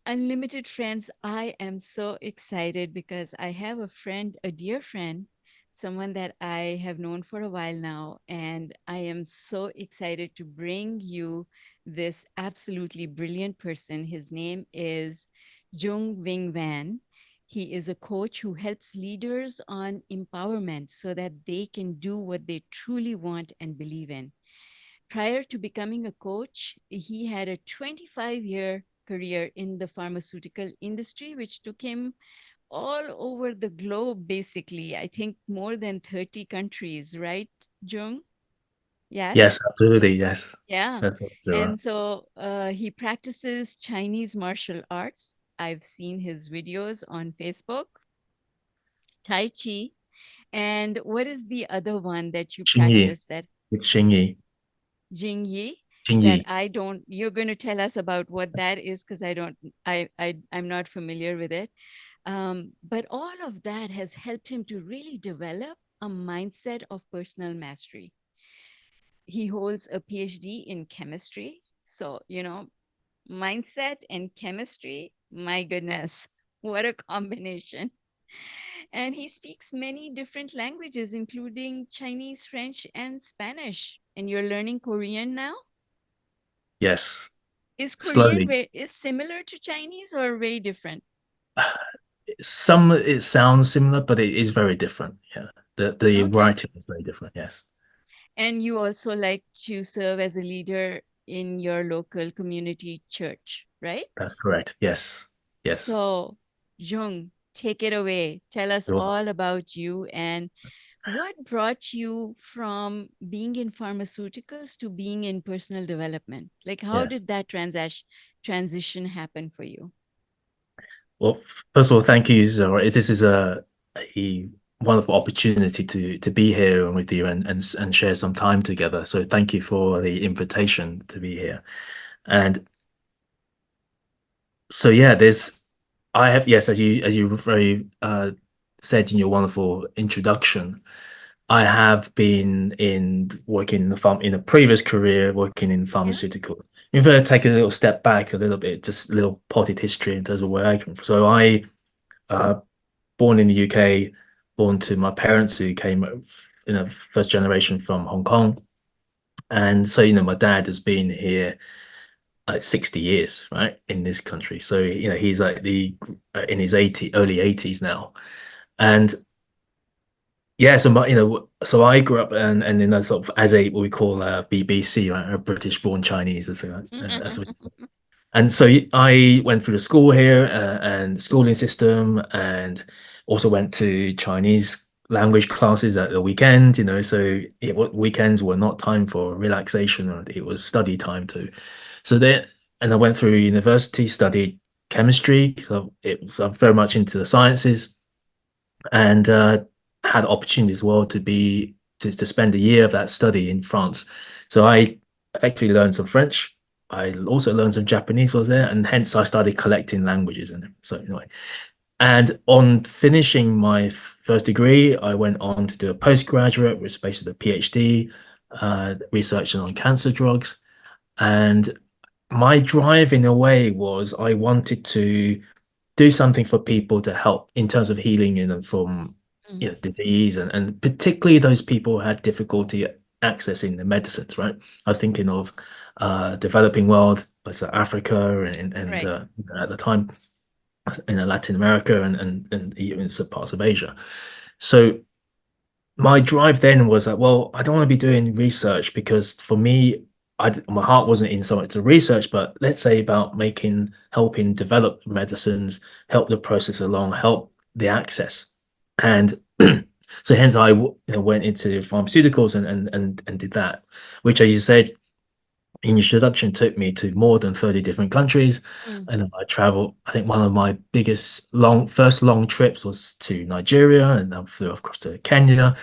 Unlimited friends, I am so excited because I have a friend, a dear friend, someone that I have known for a while now. And I am so excited to bring you this absolutely brilliant person. His name is Jung Van. He is a coach who helps leaders on empowerment so that they can do what they truly want and believe in. Prior to becoming a coach, he had a 25-year career in the pharmaceutical industry, which took him all over the globe, basically. I think more than 30 countries, right, Jung? Yes. Yes, absolutely. Yes, Yeah. that's also right. And so he practices Chinese martial arts. I've seen his videos on Facebook, Tai Chi. And what is the other one that you Xing Yi. practice that It's Xing Yi. Jing Yi Xing that Yi. I don't, you're going to tell us about what that is because I don't, I'm not familiar with it. But all of that has helped him to really develop a mindset of personal mastery. He holds a PhD in chemistry. So, mindset and chemistry, my goodness, what a combination. And he speaks many different languages, including Chinese, French, and Spanish. And you're learning Korean now? Yes, Is Korean slowly. is similar to Chinese or very different? Some it sounds similar, but it is very different. Yeah, the Okay. writing is very different. Yes, And you also like to serve as a leader in your local community church, right? that's correct. Yes, yes. So, Jung, take it away. Tell us Sure. all about you and what brought you from being in pharmaceuticals to being in personal development? Like, how Yes. did that transition happen for you? Well, first of all, thank you, Zara. This is a wonderful opportunity to be here with you and share some time together. So thank you for the invitation to be here. And so yeah, there's I have yes, as you very said in your wonderful introduction, I have been in working in the in a previous career working in Yeah. pharmaceuticals. If I take a little step back a little bit, just a little potted history in terms of where I come from. So I uh born in the UK, born to my parents who came first generation from Hong Kong. And so, my dad has been here like 60 years, right, in this country. So, he's like the in his early 80s now. And yeah, so so I grew up and in a sort of as a what we call a BBC, right, a British born Chinese, that's what. And so I went through the school here and schooling system, and also went to Chinese language classes at the weekend. So weekends were not time for relaxation, or it was study time too. So then, and I went through university, studied chemistry. So I'm very much into the sciences, and had opportunity as well to spend a year of that study in France. So I effectively learned some French. I also learned some Japanese while I was there, and hence I started collecting languages. And so anyway, and on finishing my first degree, I went on to do a postgraduate, which is basically a PhD, researching on cancer drugs. And my drive, in a way, was I wanted to do something for people to help in terms of healing from Mm, disease, and particularly those people who had difficulty accessing the medicines, right? I was thinking of developing world, like Africa and right. at the time in Latin America and even some parts of Asia. So my drive then was that, well, I don't want to be doing research because for me, my heart wasn't in so much the research, but let's say about helping develop medicines, help the process along, help the access. And so hence I went into pharmaceuticals and did that, which, as you said, introduction took me to more than 30 different countries. Mm. And I traveled, I think one of my biggest first long trips was to Nigeria, and I flew across to Kenya.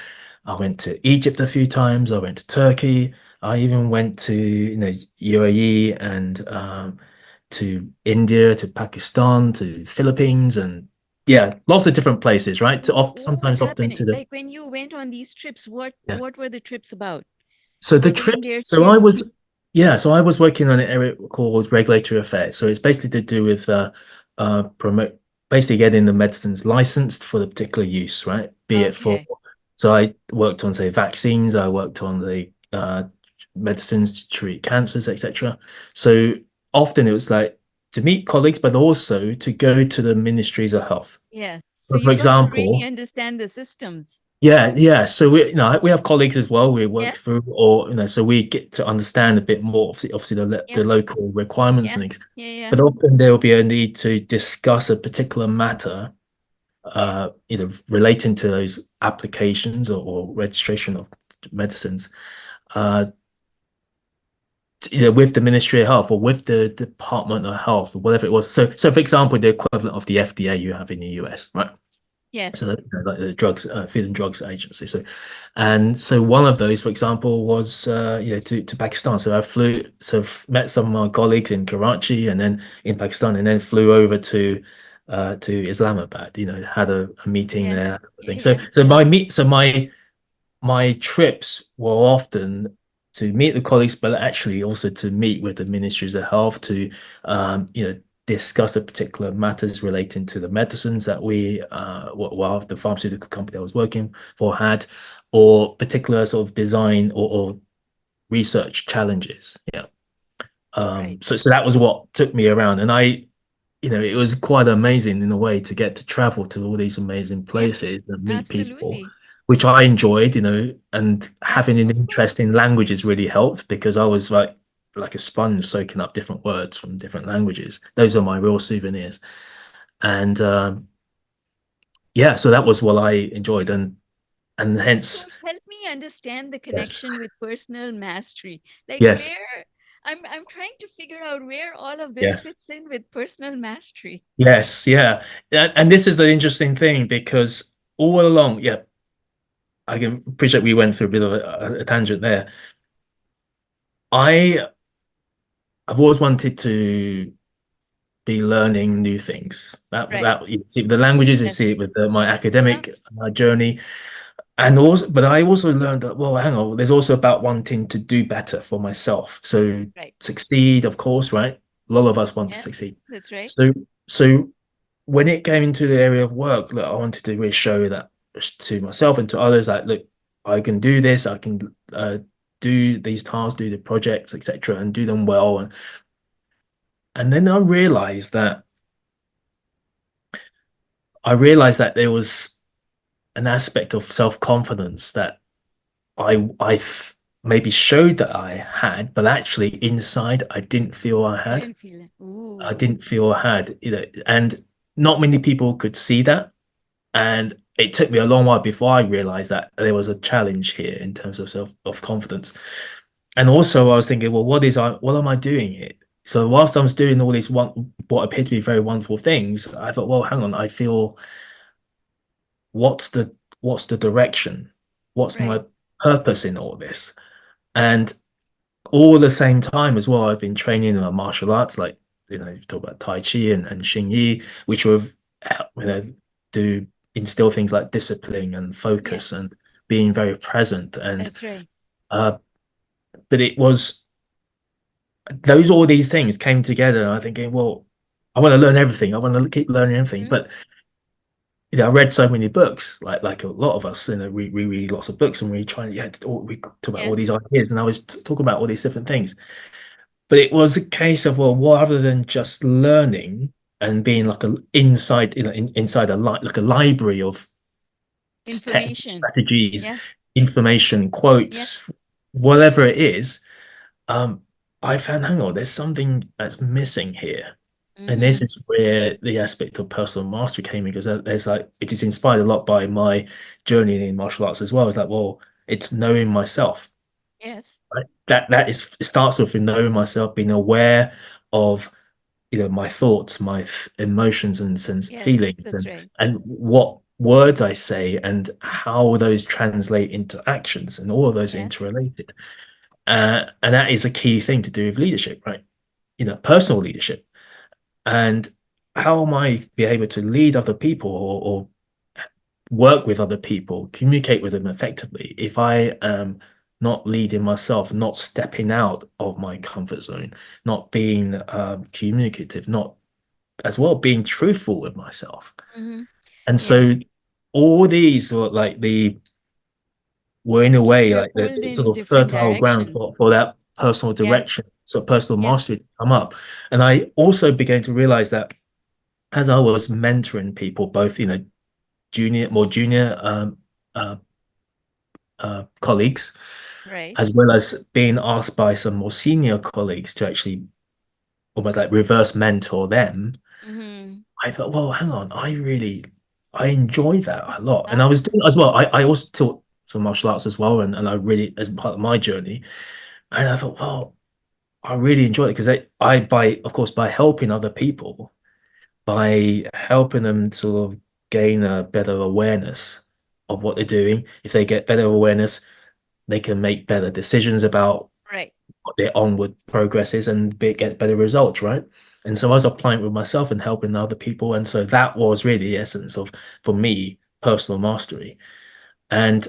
I went to Egypt a few times. I went to Turkey. I even went to UAE and to India, to Pakistan, to Philippines, and yeah, lots of different places, right? What's Sometimes often happening? to the Like when you went on these trips, what yeah. what were the trips about? So the Opening trips. their So I skin? was. Yeah, so I was working on an area called regulatory affairs. So it's basically to do with promote basically getting the medicines licensed for the particular use, right? Be it for Okay. so I worked on say vaccines, I worked on the medicines to treat cancers, etc. So often it was like to meet colleagues, but also to go to the ministries of health. Yes. So So for you got to really example, understand the systems. yeah, yeah. So we have colleagues as well. We work Yes. through, or so we get to understand a bit more, obviously Yeah. the local requirements Yeah. and things. Yeah. Yeah. But often there will be a need to discuss a particular matter, relating to those applications or registration of medicines, uh, either with the Ministry of Health or with the Department of Health or whatever it was. So for example, the equivalent of the FDA you have in the US, right? So Yes. that, like the drugs, Food and Drugs Agency. So one of those, for example, was to Pakistan. So met some of my colleagues in Karachi and then in Pakistan, and then flew over to Islamabad. Had a meeting Yeah. there. Yeah. Thing. So Yeah. so my meet so my trips were often to meet the colleagues, but actually also to meet with the ministries of health to, discuss a particular matters relating to the medicines that the pharmaceutical company I was working for had, or particular sort of design or research challenges. Yeah. Right. So that was what took me around, and it was quite amazing in a way to get to travel to all these amazing Yes. places and meet people, Absolutely. which I enjoyed, and Yeah. having an Of interest course. in languages really helped because I was like a sponge soaking up different words from different languages. Those are my real souvenirs. And yeah, so that was what I enjoyed, and So hence help me understand the yes, connection with personal mastery. Like yes, where I'm trying to figure out where all of this yes, fits in with personal mastery. yes, yeah. And this is an interesting thing because all along, yeah, I can appreciate we went through a bit of a tangent there. I I've always wanted to be learning new things. That was Right. that. You see the languages, you Yes. see it with my Uh-huh. academic journey, and also, but I also learned that hang on, there's also about wanting to do better for myself. So Right. succeed, of course, right? A lot of us want to Yes. succeed. That's right. So when it came into the area of work, look, I wanted to really show that to myself and to others, like, look, I can do this, I can do these tasks, do the projects, etc., and do them well. And then I realized that there was an aspect of self-confidence that maybe showed that I had, but actually inside I didn't feel I You had. didn't feel it. I Ooh. didn't feel I had, and not many people could see that. And it took me a long while before I realized that there was a challenge here in terms of confidence. And also I was thinking, well, what am I doing here? So whilst I was doing all these what appeared to be very wonderful things, I thought, well, hang on, I feel what's the direction? What's Right. my purpose in all this? And all at the same time as well, I've been training in martial arts, like you talk about Taichi and Xing Yi, which were do instill things like discipline and focus Yes. and being very present. And That's right. uh, but it was those all these things came together. And I'm thinking, well, I want to learn everything. I want to keep learning everything. Mhm. But I read so many books, like a lot of us. We read lots of books and we try. We talk about all Yes. these ideas, and I was talking about all these different things. But it was a case of, well, rather than just learning and being like a inside, inside like a library of tech Information. strategies, Yeah. information, Yeah. quotes, whatever it is, um, I found, hang on, there's something that's missing here. And this Mm-hmm. is where the aspect of personal mastery came in, because there's like it is inspired a lot by my journey in martial arts as well. It's like, well, it's knowing myself, Yes. right? It starts with knowing myself, being aware of my thoughts, my emotions and Yes. feelings, That's right. and what words I say and how those translate into actions, and all of those are Yes. interrelated. And that is a key thing to do with leadership, right? Personal leadership. And how am I be able to lead other people or work with other people, communicate with them effectively if I am not leading myself, not stepping out of my comfort zone, not being communicative, not as well being truthful with myself. Hmm. And so Yes. all these were in a You way were like pulled the in sort of different fertile ground directions. for that personal Yeah. direction, so personal Yeah. mastery to come up. And I also began to realize that as I was mentoring people, both more junior uh, colleagues, Right. as well as being asked by some more senior colleagues to actually almost like reverse mentor them, Hmm. I thought, well, hang on, I enjoy that a lot. And I Ah, was doing as well. I also taught some martial arts as well, and I really, as part of my journey, and I thought, well, I really enjoy it because of course, by helping other people, by helping them sort of gain a better awareness of what they're doing. If they get better awareness, they can make better decisions about right. what their onward progress is and get better results, right? And so I was applying it with myself and helping other people. And so that was really the essence of, for me, personal mastery. And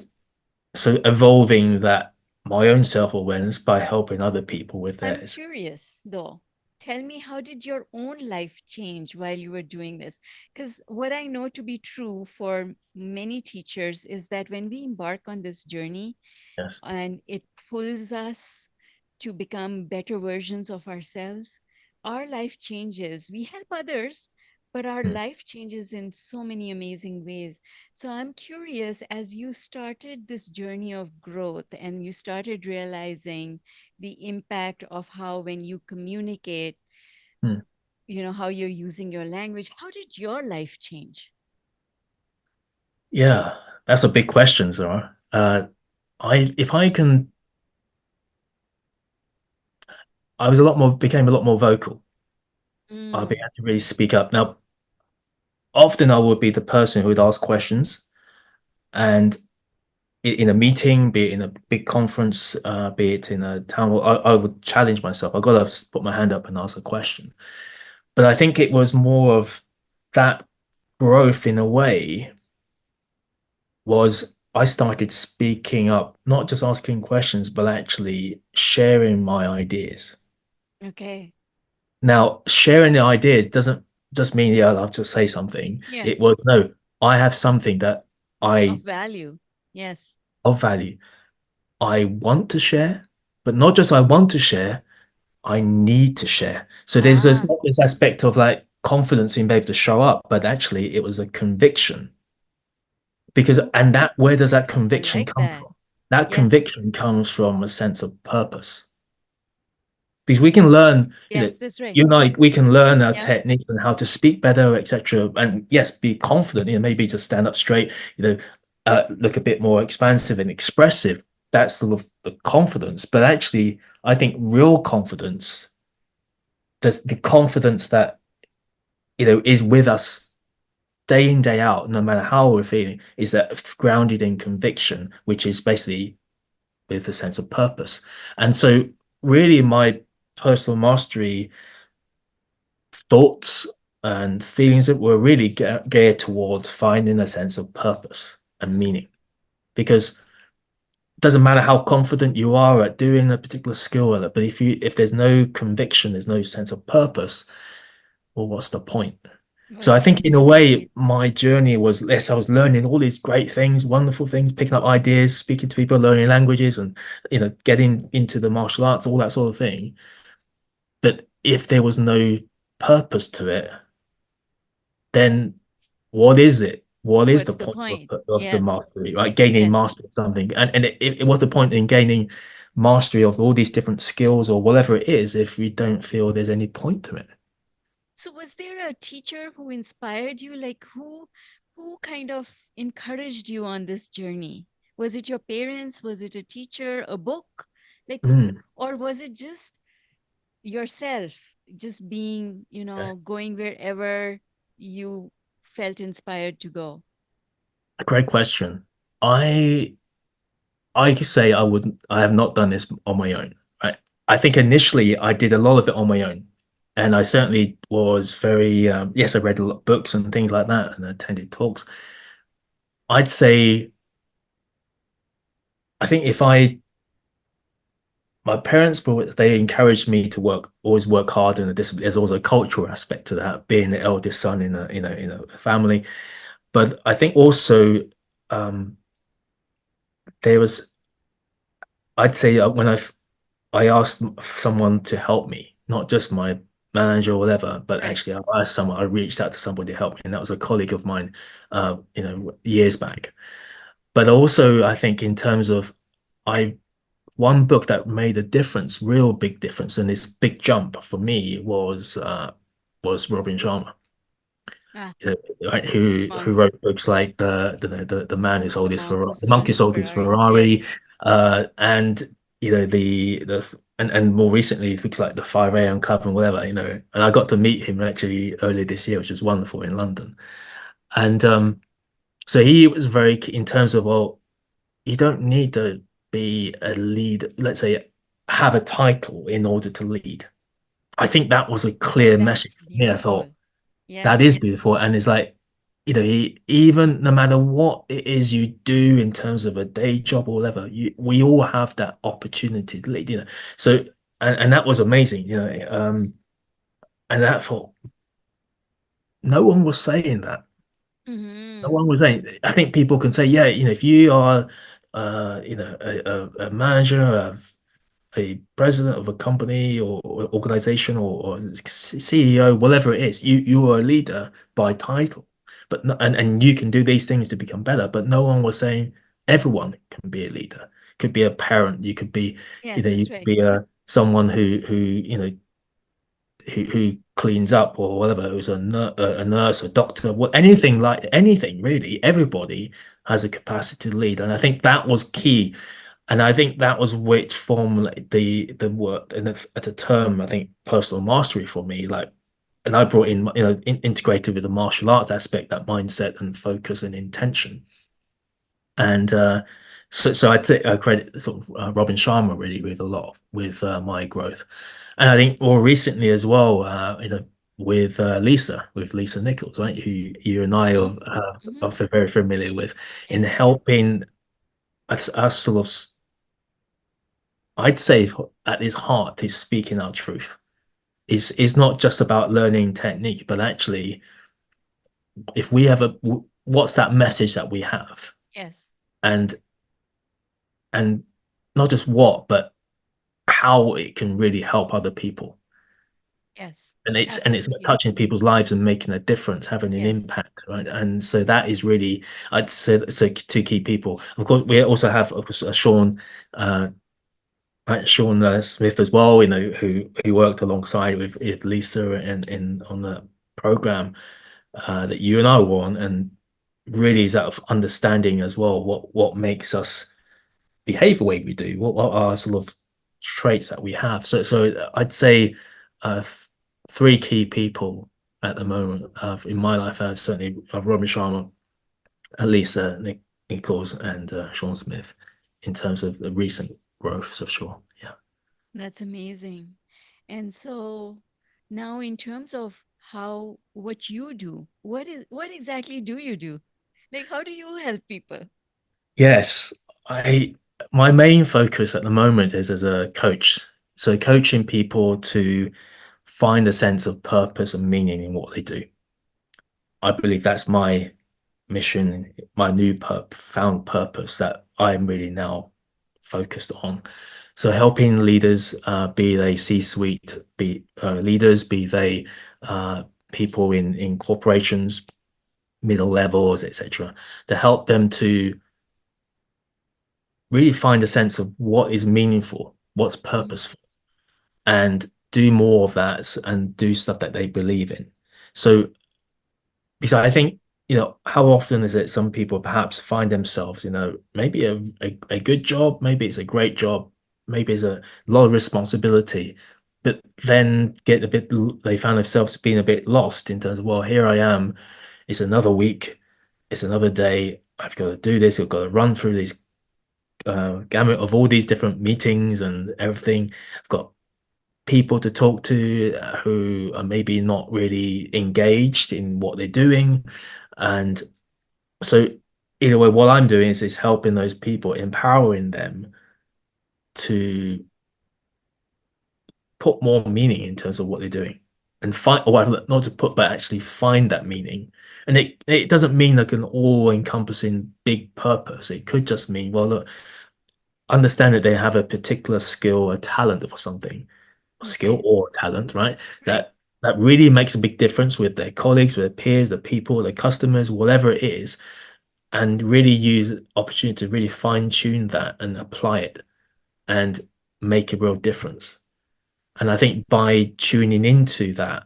so evolving that my own self-awareness by helping other people with I'm theirs. curious though. Tell me, how did your own life change while you were doing this? Because what I know to be true for many teachers is that when we embark on this journey, Yes. and it pulls us to become better versions of ourselves, our life changes. We help others, but our Mm. life changes in so many amazing ways. So I'm curious, as you started this journey of growth and you started realizing the impact of how when you communicate, Mm. how you're using your language, how did your life change? Yeah, that's a big question, Zara. If I can, I was became a lot more vocal. I Mm, began to really speak up. Now, often I would be the person who would ask questions, and in a meeting, be it in a big conference, be it in a town hall, I would challenge myself. I got to put my hand up and ask a question. But I think it was more of that growth in a way was I started speaking up, not just asking questions, but actually sharing my ideas. okay. Now, sharing the ideas doesn't just mean, yeah, I'll just say something. Yeah. It was, no, I have something that Of I value. Yes. of value. I want to share, but not just I want to share, I need to share. So there's Ah, not this aspect of like confidence in being able to show up, but actually it was a conviction. Because ooh, and that where does that I conviction like come that. from? That Yes. conviction comes from a sense of purpose. Because we can learn, Yes, that's right. you and I, we can learn our Yeah. techniques and how to speak better, etc. And yes, be confident, maybe just stand up straight, look a bit more expansive and expressive. That's sort of the confidence. But actually, I think real confidence, the confidence that, is with us day in, day out, no matter how we're feeling, is that grounded in conviction, which is basically with a sense of purpose. And so, really, my personal mastery thoughts and feelings that were really geared towards finding a sense of purpose and Mm. meaning. Because it doesn't matter how confident you are at doing a particular skill, but if there's no conviction, there's no sense of purpose, well, what's the point? So I What's the think in a point? way, my journey was less. I was learning all these great things, wonderful things, picking up ideas, speaking to people, learning languages, and getting into the martial arts, all that sort of thing. But if there was no purpose to it, then what is it? What is the What's the point point? of the Yes. mastery, right? Gaining Yes. mastery of something. And it was the point in gaining mastery of all these different skills or whatever it is if we don't feel there's any point to it. So was there a teacher who inspired you? Like who kind of encouraged you on this journey? Was it your parents? Was it a teacher, a book? Like Mm, or was it just yourself, just being, okay. going wherever you felt inspired to go? A great question. I I could say I have not done this on my own. I think initially I did a lot of it on my own. And I certainly was very yes, I read a lot of books and things like that and attended talks. I'd say I think if I my parents were they encouraged me to always work hard, and there's also a cultural aspect to that, being the eldest son in a family. But I think also um, there was, I'd say, when I asked someone to help me, not just my manager or whatever, but Right. actually I reached out to somebody to help me, and that was a colleague of mine, years back. But also, I think in terms of I one book that made a difference, real big difference, and this big jump for me was Robin Sharma, Ah, uh, right, who monk, wrote books like the man who the sold his monk Ferrari, who the sold monkey his sold his Ferrari. Ferrari, Yes. and the and more recently things like the 5 a.m. Club and whatever, and I got to meet him actually earlier this year, which was wonderful in London, and so he was very key in terms of, well, you don't need to be a lead, let's say, have a title in order to lead. I think that was a clear message That's for me. I thought beautiful. Yeah. that is beautiful. And it's like, even no matter what it is you do in terms of a day job or whatever, we all have that opportunity to lead. So, and that was amazing, and that thought, no one was saying that. No Mm-hmm. one was saying, I think people can say, yeah, if you are, a manager, a president of a company or organization or CEO, whatever it is, you are a leader by title, but and you can do these things to become better. But no one was saying everyone can be a leader. Could be a parent. You could be, Yes, you that's could right. be someone who cleans up or whatever, who's a nurse, a doctor, anything like anything really. Everybody has a capacity to lead, and I think that was key. And I think that was which formulated the work and at the term, I think, personal mastery for me. Like, and I brought in, integrated with the martial arts aspect, that mindset and focus and intention. And so I'd say I credit sort of Robin Sharma really with a lot with my growth. And I think more recently as well, with Lisa Nichols, right, who you and I Mm-hmm. Mm-hmm. are very familiar with, in Yes. helping us sort of, I'd say, at his heart is speaking our truth. Is not just about learning technique, but actually, if we have what's that message that we have, Yes. and and not just what, but how it can really help other people. Yes. And it's Absolutely. touching people's lives and making a difference, having an Yes. impact, right? And so that is really, I'd say, so two key people. Of course, we also have, of course, Sean, uh, right, Sean Smith as well, who worked alongside with Lisa and in on the program that you and I were on, and really is that of understanding as well what makes us behave the way we do, what are sort of traits that we have. So I'd say three key people at the moment in my life, certainly Robin Sharma, Lisa Nichols, and Sean Smith, in terms of the recent growths of sure. Yeah. That's amazing. And so now in terms of how what you do, what exactly do you do? Like how do you help people? Yes, I my main focus at the moment is as a coach. So coaching people to find a sense of purpose and meaning in what they do. I believe that's my mission, my new found purpose that I'm really now focused on. So helping leaders, be they C-suite, be leaders, be they uh, people in corporations, middle levels, etc., to help them to really find a sense of what is meaningful, what's Mhm. purposeful, and do more of that and do stuff that they believe in. So, because I think, how often is it some people perhaps find themselves, maybe a good job, maybe it's a great job, maybe it's a lot of responsibility, but then they found themselves being a bit lost in terms of, well, here I am, it's another week, it's another day, I've got to do this, I've got to run through these gamut of all these different meetings and everything. I've got people to talk to who are maybe not really engaged in what they're doing. And so, either way, what I'm doing is helping those people, empowering them to put more meaning in terms of what they're doing and find, or not to put, but actually find that meaning. And it doesn't mean like an all-encompassing big purpose. It could just mean, well, look, understand that they have a particular skill, a talent for something, a skill Okay. or talent, right? Right. That really makes a big difference with their colleagues, with their peers, the people, their customers, whatever it is, and really use opportunity to really fine-tune that and apply it and make a real difference. And I think by tuning into that,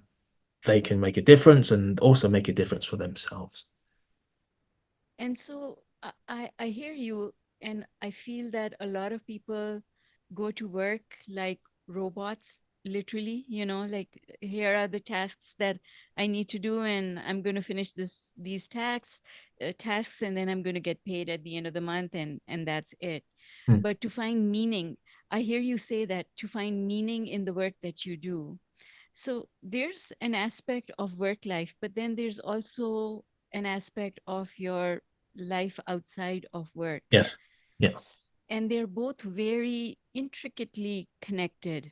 they can make a difference and also make a difference for themselves. And so I hear you, and I feel that a lot of people go to work like robots, literally, like here are the tasks that I need to do, and I'm going to finish these tasks, and then I'm going to get paid at the end of the month, and that's it. Mm. But to find meaning, I hear you say that to find meaning in the work that you do. So there's an aspect of work life, but then there's also an aspect of your life outside of work. Yes. Yeah. And they're both very intricately connected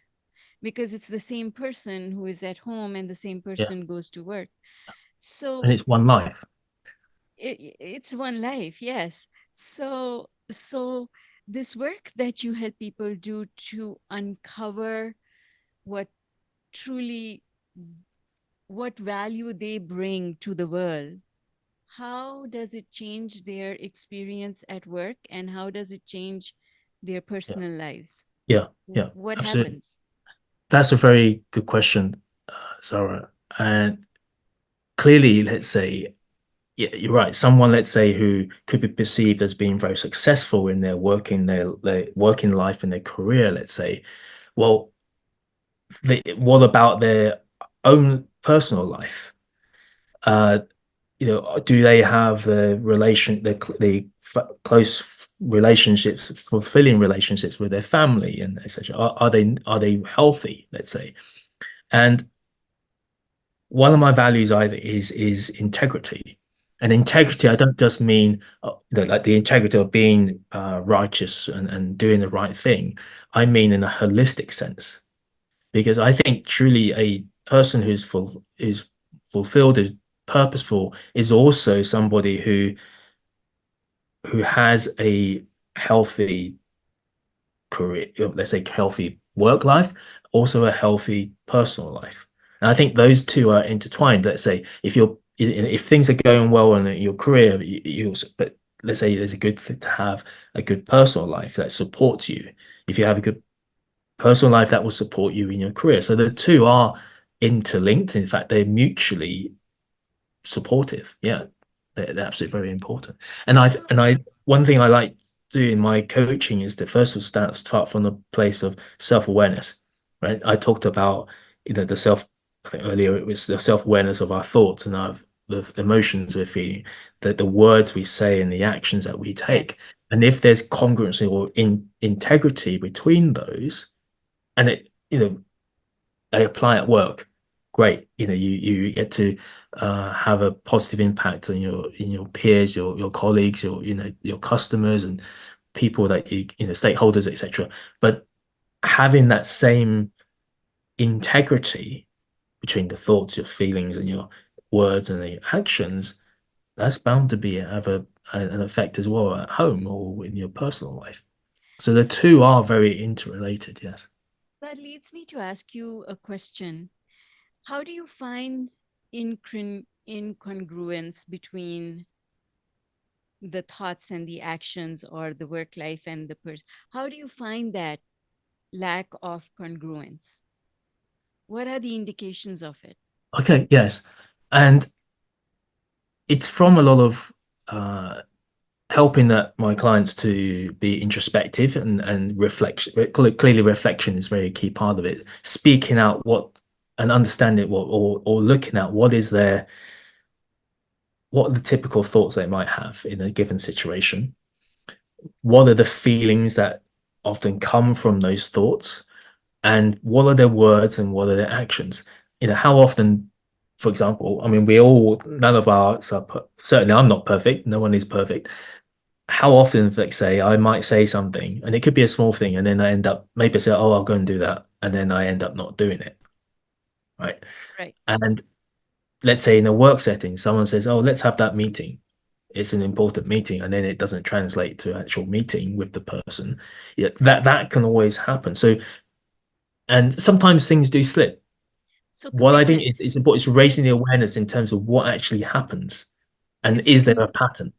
because it's the same person who is at home and the same Yeah. person goes to work. So And it's one life. it's one life, yes. So this work that you help people do to uncover what truly what value they bring to the world, how does it change their experience at work and how does it change their Yeah. personal lives? Yeah. Yeah. What Absolutely. happens? That's a very good question, Sarah. And clearly, let's say, yeah, you're right. Someone, let's say, who could be perceived as being very successful in their working life and their career, let's say, well, what about their own personal life? Uh, do they have close relationships, fulfilling relationships with their family and etc. Are they healthy? Let's say, and one of my values either is integrity, and integrity. I don't just mean like the integrity of being righteous and doing the right thing. I mean in a holistic sense, because I think truly a person is fulfilled, is purposeful, is also somebody who has a healthy career, let's say healthy work life, also a healthy personal life. And I think those two are intertwined. Let's say if things are going well in your career, but let's say there's a good fit to have a good personal life that supports you. If you have a good personal life, that will support you in your career. So the two are interlinked. In fact, they're mutually supportive. Yeah, they're absolutely very important. And I So, and I one thing I like to do in my coaching is to first of all start from the place of self-awareness. Right. I talked about the self. I think earlier it was the self-awareness of our thoughts and our the emotions we're feeling, the words we say and the actions that we take. yes. And if there's congruency or integrity between those, and they apply at work, great. You get to have a positive impact on your peers, your colleagues, your customers and people that stakeholders, etc. But having that same integrity between the thoughts, your feelings, and your words and the actions, that's bound to have an effect as well at home or in your personal life. So the two are very interrelated. Yes. That leads me to ask you a question. How do you find incongruence between the thoughts and the actions or the work life and the person? How do you find that lack of congruence? What are the indications of it? Okay. Yes. And it's from a lot of uh, helping my clients to be introspective and reflection. Clearly, reflection is a very key part of it. Speaking out what and understanding what or looking at what are the typical thoughts they might have in a given situation. What are the feelings that often come from those thoughts, and what are their words and what are their actions? How often, for example, I mean, none of us are, certainly I'm not perfect. No one is perfect. how often, let's say, I might say something, and it could be a small thing, and then I end up maybe I say, "Oh, I'll go and do that," and then I end up not doing it, right? Right. And let's say in a work setting, someone says, "Oh, let's have that meeting." It's an important meeting, and then it doesn't translate to actual meeting with the person. Yeah, that can always happen. So, and sometimes things do slip. So What I think commitment. is important is Is raising the awareness in terms of what actually happens, and is there is there a pattern?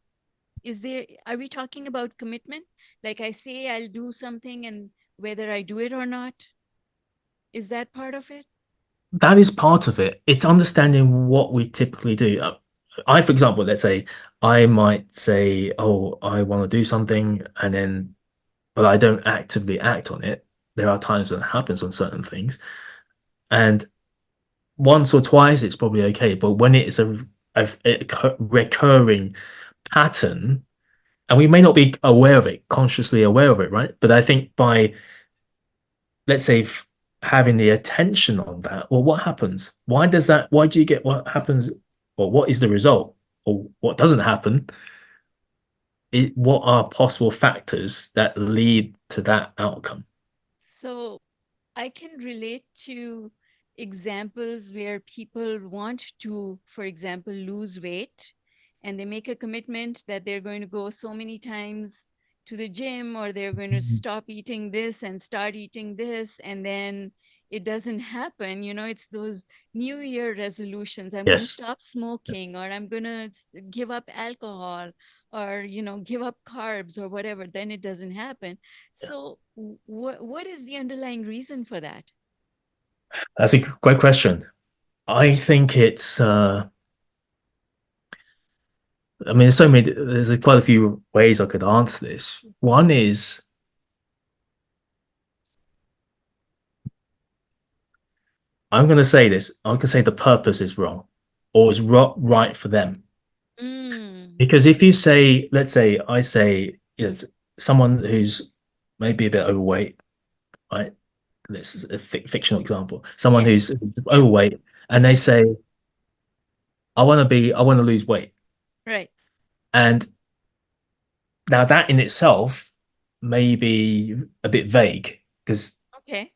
is there are we talking about commitment? Like I say I'll do something and whether I do it or not, is that part of it? That is part of it. It's understanding what we typically do. I, for example, let's say I might say, "Oh, I want to do something," and then, but I don't actively act on it. There are times when it happens on certain things, and once or twice it's probably okay. But when it's a recurring pattern, and we may not be aware of it, consciously aware of it, right? But I think by, let's say, having the attention on that, well, what happens? Why does that? Why do you get what happens? Or what is the result? Or what doesn't happen? What are possible factors that lead to that outcome? So I can relate to examples where people want to, for example, lose weight and they make a commitment that they're going to go so many times to the gym or they're going to Mhm. stop eating this and start eating this. And then it doesn't happen. It's those New Year resolutions. I'm going to Yes. stop smoking or I'm going to give up alcohol or, give up carbs or whatever. Then it doesn't happen. Yeah. So, what is the underlying reason for that? That's a great question. I think I mean, there's quite a few ways I could answer this. One is, I'm going to say this, I'm going to say the purpose is wrong or is right for them. Mm, Because if you say, let's say, I say, someone who's maybe a bit overweight, right? This is a fictional example. Someone yes, who's yeah, overweight, and they yeah, say, I want to lose weight. right. And now that in itself may be a bit vague because Okay.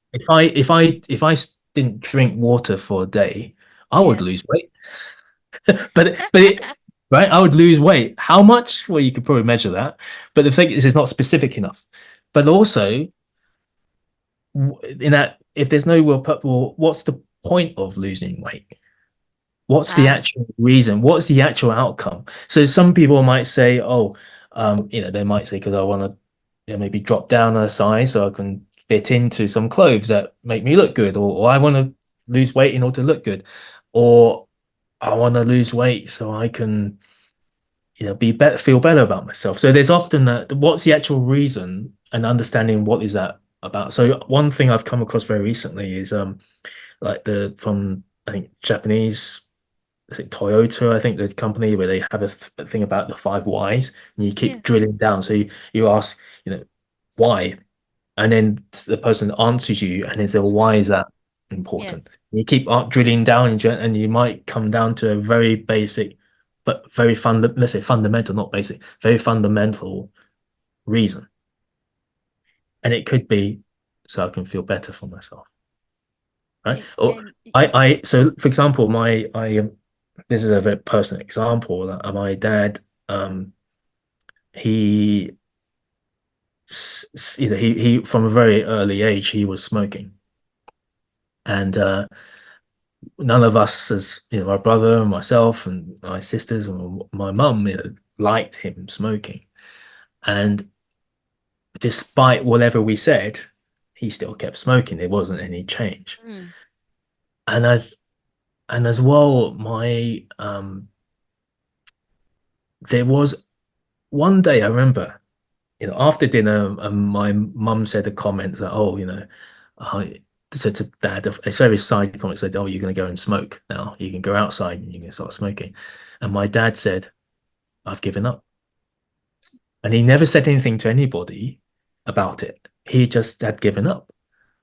didn't drink water for a day, I would Yes. lose weight. Right, I would lose weight. How much? Well, you could probably measure that. But the thing is, it's not specific enough. But also, in that, if there's no well, what's the point of losing weight? What's the Ah, actual reason? What's the actual outcome? So some people might say, oh, they might say because I want to, maybe drop down a size so I can fit into some clothes that make me look good, or I want to lose weight in order to look good, or I want to lose weight so I can, be better, feel better about myself. So there's often that. What's the actual reason, and understanding what is that about. So one thing I've come across very recently is like the from I think Japanese, is it Toyota? I think there's a company where they have a thing about the five whys, and you keep yes. drilling down. So you ask, why, and then the person answers you, and they say, well, Hmm. why is that important? Yes. You keep drilling down, and you might come down to a very basic, but very let's say fundamental, not basic, very fundamental reason, and it could be so I can feel better for myself, right? Or And so for example, this is a very personal example. My dad, um, he, he from a very early age he was smoking, and none of us, as my brother and myself and my sisters and my mum, liked him smoking. And despite whatever we said, he still kept smoking. There wasn't any change. mm, And I and as well, my there was one day I remember, after dinner, my mum said a comment that, oh, I said to dad, a very side comment said, oh, you're going to go and smoke now. You can go outside and you can start smoking. And my dad said, I've given up. And he never said anything to anybody about it. He just had given up.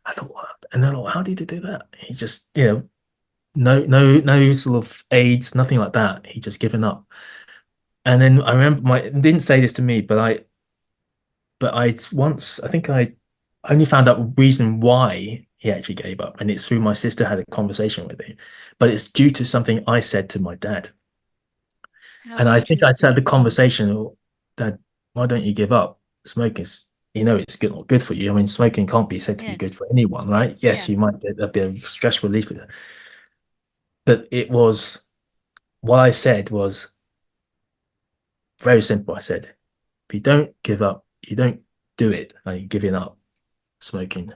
I thought, what? And I thought, how did he do that? He just, no sort of aids, nothing like that. He just given up. And then I remember my didn't say this to me, but I once I think I only found out the reason why he actually gave up, and it's through my sister had a conversation with him. But it's due to something I said to my dad. How And I think I said the interesting. conversation, "Oh, Dad, why don't you give up? Smoking's, it's good, not good for you. I mean, smoking can't be said to be Yeah. good for anyone, right? Yes, Yeah. you might get a bit of stress relief with it. But it was what I said was very simple. I said, if you don't give up, you don't do it, like you're giving up smoking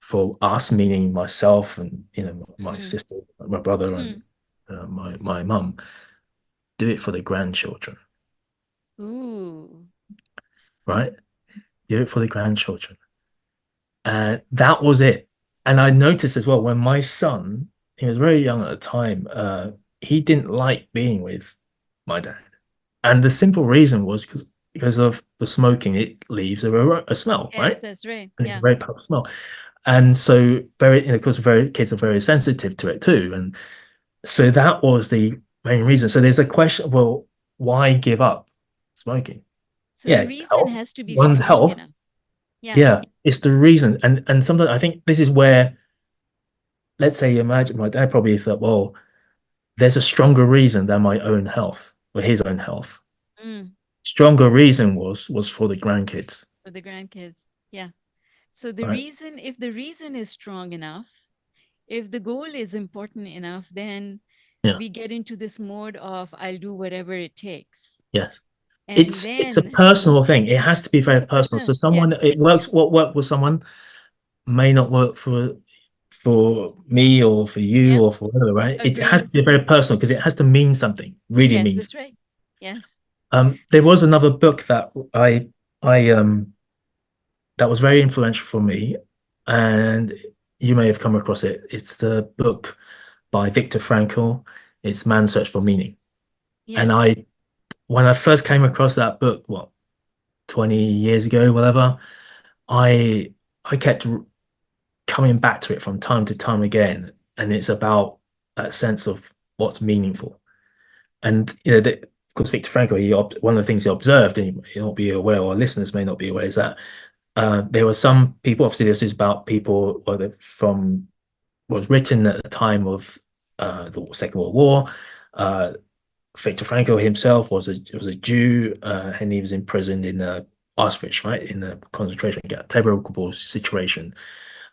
for us, meaning myself and my Mm. sister, my brother, and Mm. my mum. Do it for the grandchildren, Ooh. right? Do it for the grandchildren. And that was it. And I noticed as well when my son, he was very young at the time, he didn't like being with my dad. And the simple reason was because of the smoking, it leaves a smell, Yes, right? that's right. And it's a Yeah. very powerful smell. And so of course, very kids are very sensitive to it too. And so that was the main reason. So there's a question, well, why give up smoking? So the Yeah, reason health, has to be one's strong health. enough. Yeah. Yeah, it's the reason. And sometimes I think this is where, let's say, imagine my dad probably thought, well, there's a stronger reason than my own health or his own health. Mm. Stronger reason was for the grandkids, For the grandkids. Yeah. So the right? reason, if the reason is strong enough, if the goal is important enough, then Yeah, we get into this mode of I'll do whatever it takes. yes. And It's a then personal thing. It has to be it's very a personal. So personal, someone yes, it works what worked with someone may not work for me or for you yeah, or for whatever, right? It has agree. to be very personal because it has to mean something, really Yes, means. that's right. Yes, There was another book that I that was very influential for me, and you may have come across it. It's the book by Viktor Frankl. It's Man's Search for Meaning. And yes, when I first came across that book, what, 20 years ago, whatever, I I kept coming back to it from time to time again, and it's about that sense of what's meaningful. And of course, Viktor Frankl, one of the things he observed, and you may not be aware, or listeners may not be aware, is that there were some people. Obviously, this is about people from was written at the time of the Second World War. Uh, Viktor Frankl himself was a Jew, and he was imprisoned in Auschwitz, right, in the concentration camp, terrible situation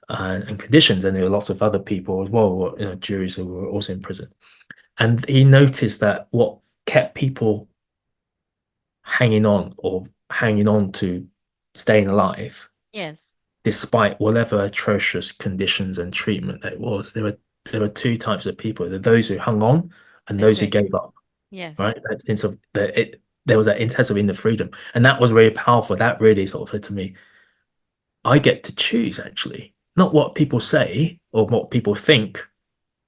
and conditions. And there were lots of other people as well, Jews who were also in prison. And he noticed that what kept people hanging on to staying alive, yes, despite whatever atrocious conditions and treatment it was, there were two types of people: those who hung on and that's those who right. gave up. Yes. Right? That sense of there was that sense of inner freedom, and that was very powerful. That really sort of said to me, I get to choose actually, not what people say or what people think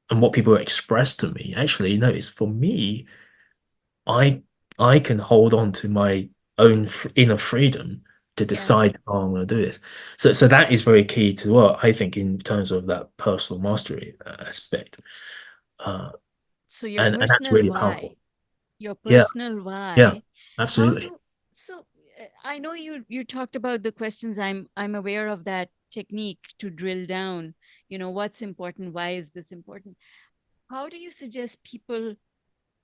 and what people express to me. Actually, no, it's for me. I I can hold on to my own inner freedom to Yes. decide how I'm going to do this. So that is very key to what I think in terms of that personal mastery aspect, uh, So your and that's personal really powerful. why, your Yeah, personal yeah, why, how absolutely. do so I know you talked about the questions. I'm aware of that technique to drill down, what's important, why is this important? How do you suggest people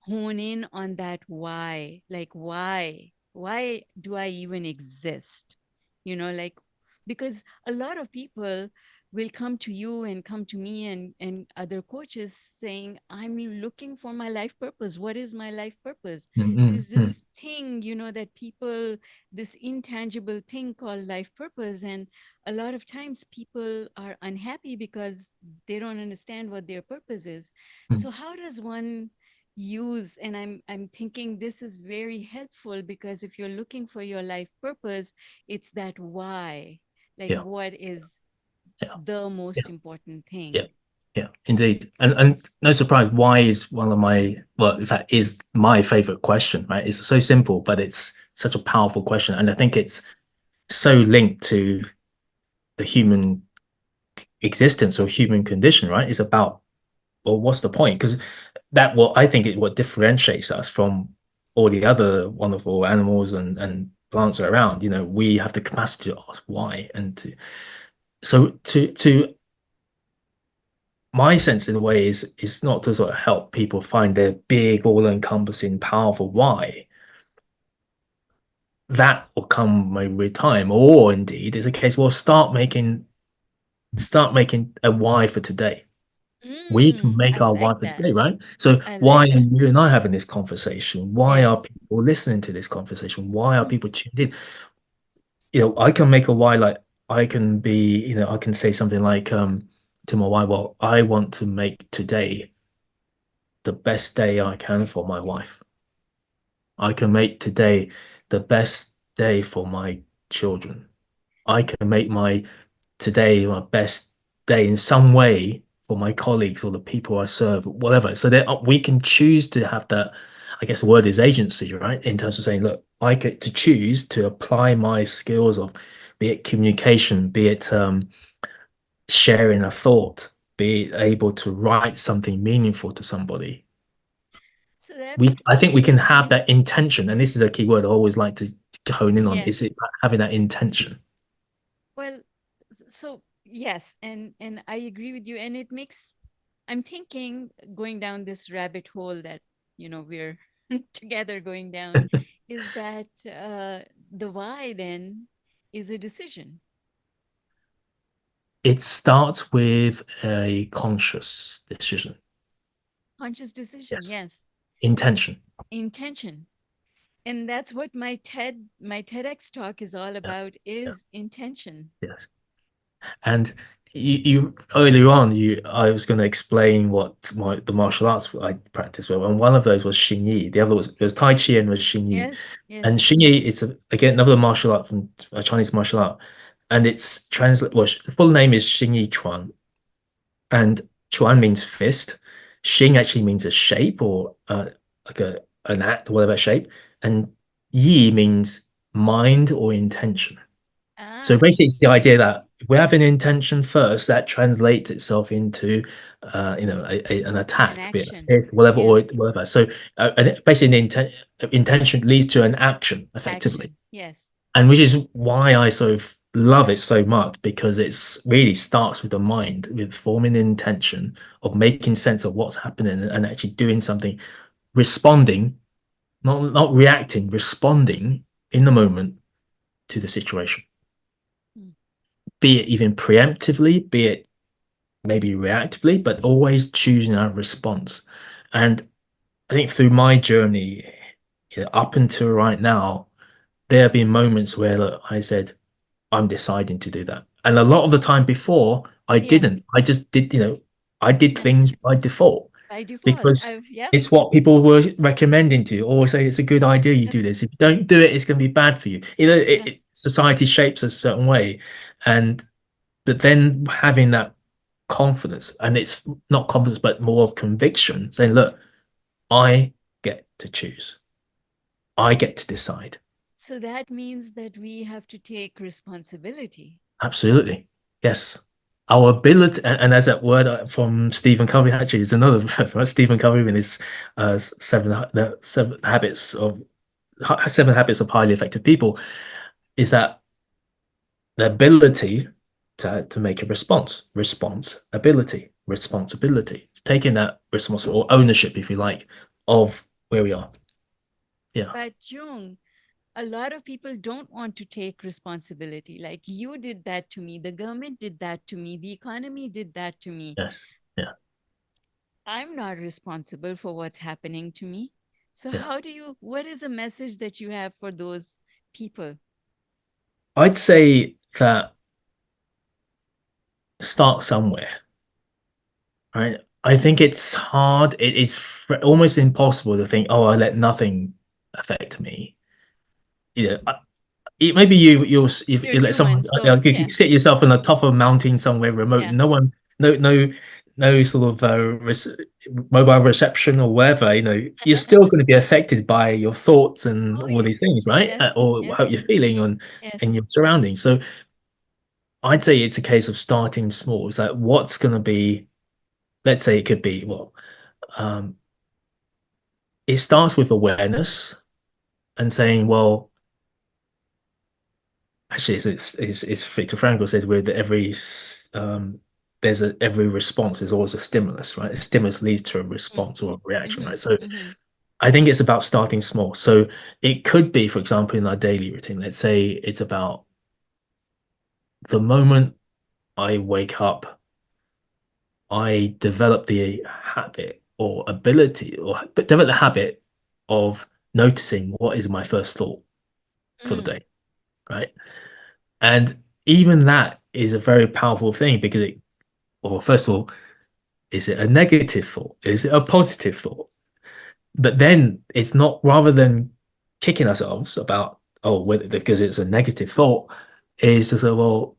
hone in on that why? Like, why do I even exist? Like, because a lot of people will come to you and come to me and other coaches saying, I'm looking for my life purpose. What is my life purpose? Mm-mm, There's mm, this thing, that people, this intangible thing called life purpose. And a lot of times people are unhappy because they don't understand what their purpose is. mm. So how does one use, and I'm thinking this is very helpful, because if you're looking for your life purpose, it's that why, like Yeah, what is yeah, the yeah, most important yeah, thing. yeah, indeed. And no surprise, why is one of my, well, in fact, is my favorite question, right? It's so simple, but it's such a powerful question. And I think it's so linked to the human existence or human condition, right? It's about, well, what's the point? Because what I think what differentiates us from all the other wonderful animals and plants are around, we have the capacity to ask why. And to my sense in a way is not to sort of help people find their big, all-encompassing, powerful why. That will come maybe with time, or indeed it's a case, well, start making a why for today. We can make I our like why for that. today, right? So I why like are that. you and I having this conversation? Why are Yes. people listening to this conversation? Why are Hmm. people tuned in? I can make a why, like I can be, I can say something like to my wife, well, I want to make today the best day I can for my wife. I can make today the best day for my children. I can make my today my best day in some way for my colleagues or the people I serve, whatever. So that we can choose to have that. I guess the word is agency, right? In terms of saying, look, I get to choose to apply my skills of, be it communication, be it sharing a thought, be it able to write something meaningful to somebody. So that We, makes I me think we can feel, have that intention, and this is a key word I always like to hone in on. Is yes. it having that intention? Well, so yes, and I agree with you. And it makes, I'm thinking, going down this rabbit hole that, we're together going down, is that the why then is a decision, It starts with a conscious decision. conscious decision. Yes. Yes, Intention. intention. And that's what my TEDx talk is all Yeah. about, Yeah. is intention. Yes. And you earlier on, I was going to explain what the martial arts I practiced were, and one of those was Xing Yi. The other was Tai Chi and was Xing Yi. Yes, And yes. Xing Yi, it's again another martial art from a Chinese martial art, and it's translate. Well, the full name is Xing Yi Chuan, and Chuan means fist. Xing actually means a shape or like an act, whatever shape, and Yi means mind or intention. So Ah, basically, it's the idea that if we have an intention first, that translates itself into, an an attack, be it action. hit, whatever, Yeah, or whatever. So basically, intention leads to an action, effectively, action. Yes. and which is why I sort of love it so much because it's really starts with the mind, with forming an intention of making sense of what's happening and actually doing something, responding, not reacting, responding in the moment to the situation, Mm. be it even preemptively, be it maybe reactively, but always choosing our response. And I think through my journey, up until right now, there have been moments where look, I said, I'm deciding to do that. And a lot of the time before, I Yes. didn't. I just did, I did Yeah. things by default By default. because Yep. it's what people were recommending to you, or say it's a good idea you do Yes. this. If you don't do it, it's going to be bad for you. Yeah. Society shapes us a certain way. And but then having that confidence, and it's not confidence, but more of conviction, saying, look, I get to choose. I get to decide. So that means that we have to take responsibility. Absolutely. Yes. Our ability, and there's that word from Stephen Covey, actually, is another person, right? Stephen Covey in his the seven habits of highly effective people, is that the ability to make a responsibility. It's taking that responsibility or ownership, if you like, of where we are. Yeah. But Jung, a lot of people don't want to take responsibility. Like, you did that to me, the government did that to me, the economy did that to me. Yes. Yeah. I'm not responsible for what's happening to me. So, Yeah. what is a message that you have for those people? I'd say that start somewhere, right? I think it's hard. It is almost impossible to think, oh, I let nothing affect me. Maybe if You're you let someone, human. So, you yeah, sit yourself on the top of a mountain somewhere remote, yeah. and no sort of mobile reception or whatever, you're still going to be affected by your thoughts and Oh, all these yes. things, right? Yes. Or how Yes. you're feeling on Yes. in your surroundings. So I'd say it's a case of starting small. It's like what's going to be, let's say it could be, well, um, it starts with awareness. and saying, well, actually, it's Viktor Frankl says with there's every response is always a stimulus, right? A stimulus leads to a Mm. response or a reaction, Mm-hmm. right? So Mm-hmm. I think it's about starting small. So it could be, for example, in our daily routine, let's say it's about the moment I wake up, I develop the habit or ability or develop the habit of noticing what is my first thought for the Mm. day, right? And even that is a very powerful thing because well, first of all, is it a negative thought? Is it a positive thought? But then it's not, rather than kicking ourselves about, oh, whether, because it's a negative thought, is to say, well,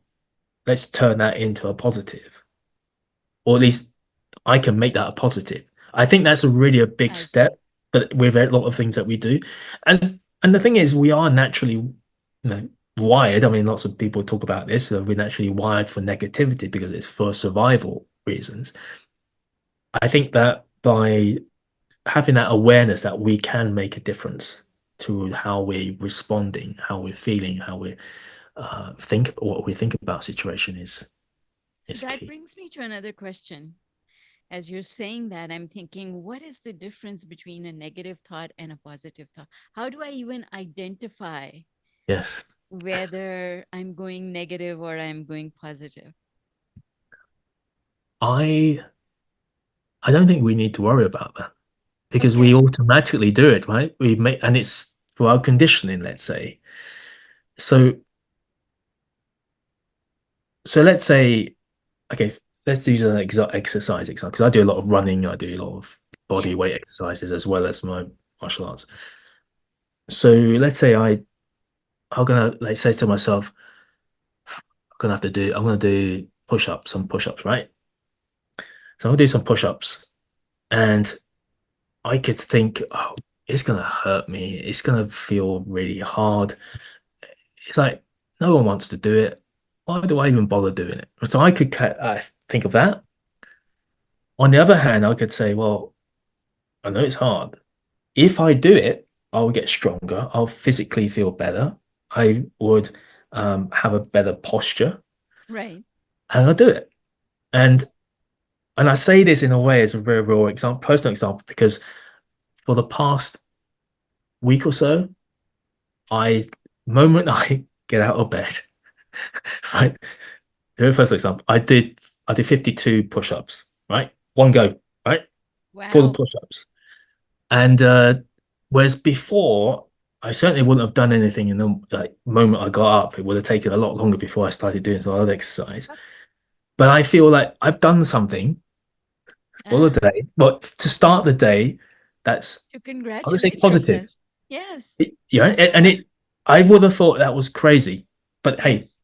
let's turn that into a positive, or at least I can make that a positive. I think that's a really a big I see. step, but with a lot of things that we do, and the thing is, we are naturally, wired. I mean, lots of people talk about this. We're naturally wired for negativity because it's for survival reasons. I think that by having that awareness that we can make a difference to how we're responding, how we're feeling, how we think, what we think about situation So is that key. brings me to another question. As you're saying that, I'm thinking, what is the difference between a negative thought and a positive thought? How do I even identify Yes, whether I'm going negative or I'm going positive? I I don't think we need to worry about that because we Okay. automatically do it, right? We make, and it's through our conditioning, let's say. So let's say, okay, let's use an exercise example because I do a lot of running, I do a lot of body Yes. weight exercises as well as my martial arts. So let's say I'm gonna like say to myself, I'm gonna do push-ups, some push-ups, right? So I'm gonna do some push-ups and I could think, oh, it's gonna hurt me, it's gonna feel really hard. It's like no one wants to do it. Why do I even bother doing it? So I could think of that. On the other hand, I could say, well, I know it's hard. If I do it, I'll get stronger. I'll physically feel better. I would have a better posture, Right. and I'll do it. And I say this in a way as a very real example, personal example, because for the past week or so, I moment I get out of bed, right? Very first example, I did 52 push-ups, right? One go, right? Full Wow. push-ups. And whereas before, I certainly wouldn't have done anything in the like moment I got up. It would have taken a lot longer before I started doing some other exercise. But I feel like I've done something for Uh-huh. the day. But to start the day, that's To I would say congratulate positive. yourself. Yes. And it I would have thought that was crazy. But hey, Yes.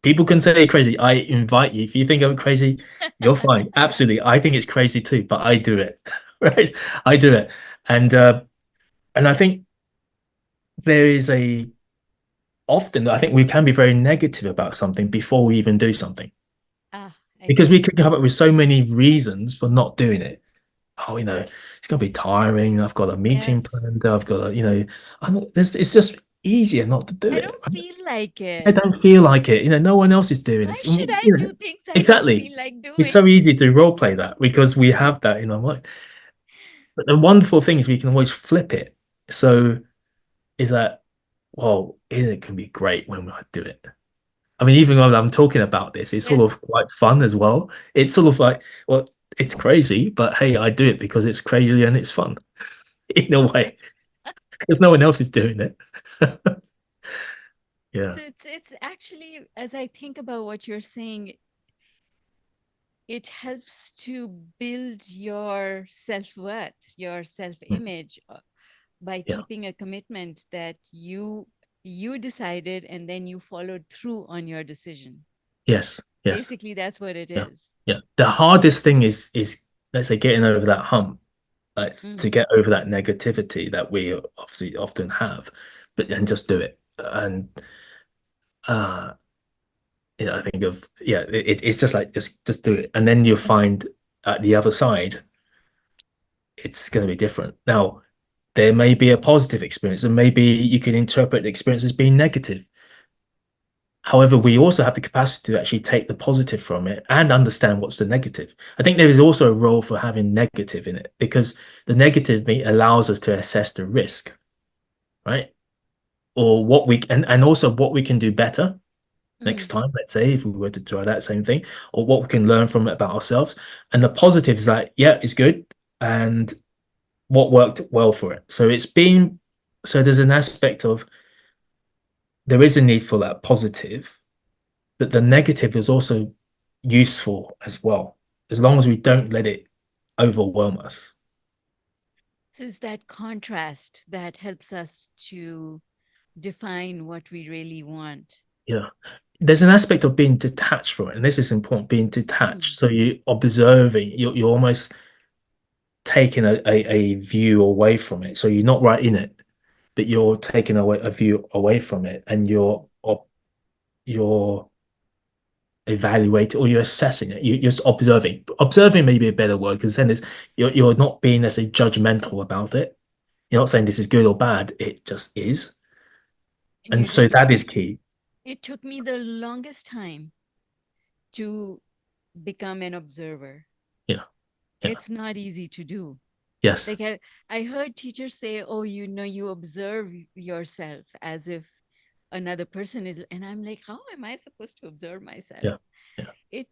people can say crazy. I invite you. If you think I'm crazy, you're fine. Absolutely. I think it's crazy too, but I do it. Right? I do it. And I think there is a often I think we can be very negative about something before we even do something Ah, I because we see. can come up with so many reasons for not doing it. Oh, it's going to be tiring. I've got a meeting Yes. planned. I've got a, it's just easier not to do I it. don't feel like I it. don't feel like it. No one else is doing Why it. I should mean, I do things I don't exactly. feel like It's doing? so easy to role play that because we have that in our mind. But the wonderful thing is we can always flip it. So is that, well, it can be great when I do it. I mean, even when I'm talking about this, it's sort Yes. of quite fun as well. It's sort of like, well, it's crazy, but hey, I do it because it's crazy and it's fun in a way because no one else is doing it. Yeah. So it's actually, as I think about what you're saying, it helps to build your self-worth, your self-image, by Yeah. keeping a commitment that you decided and then you followed through on your decision. Yes. Yes. Basically, that's what it Yeah. is. Yeah. The hardest thing is let's say getting over that hump, like to Mm. get over that negativity that we obviously often have, but then just do it. And uh I think of it's just like just do it, and then you'll find at the other side it's going to be different. Now, there may be a positive experience, and maybe you can interpret the experience as being negative. However, we also have the capacity to actually take the positive from it and understand what's the negative. I think there is also a role for having negative in it because the negative allows us to assess the risk, right? Or what we and also what we can do better next Mm. time, let's say, if we were to try that same thing, or what we can learn from it about ourselves. And the positive is like, yeah, it's good. And what worked well for it. So there's an aspect of there is a need for that positive, but the negative is also useful as well, as long as we don't let it overwhelm us. So it's that contrast that helps us to define what we really want. Yeah. There's an aspect of being detached from it, and this is important, being detached. Mm. So you observing, you're almost taking a view away from it. So you're not right in it, but you're taking away a view away from it, and you're evaluating or you're assessing it. You're just observing. Observing may be a better word because then you're not being necessarily judgmental about it. You're not saying this is good or bad. It just is, And and you're so just, that is key. it took me the longest time to become an observer. Yeah, yeah, It's not easy to do. yes, Like I heard teachers say, oh, you know, you observe yourself as if another person is, and I'm like, how am I supposed to observe myself? yeah, yeah, It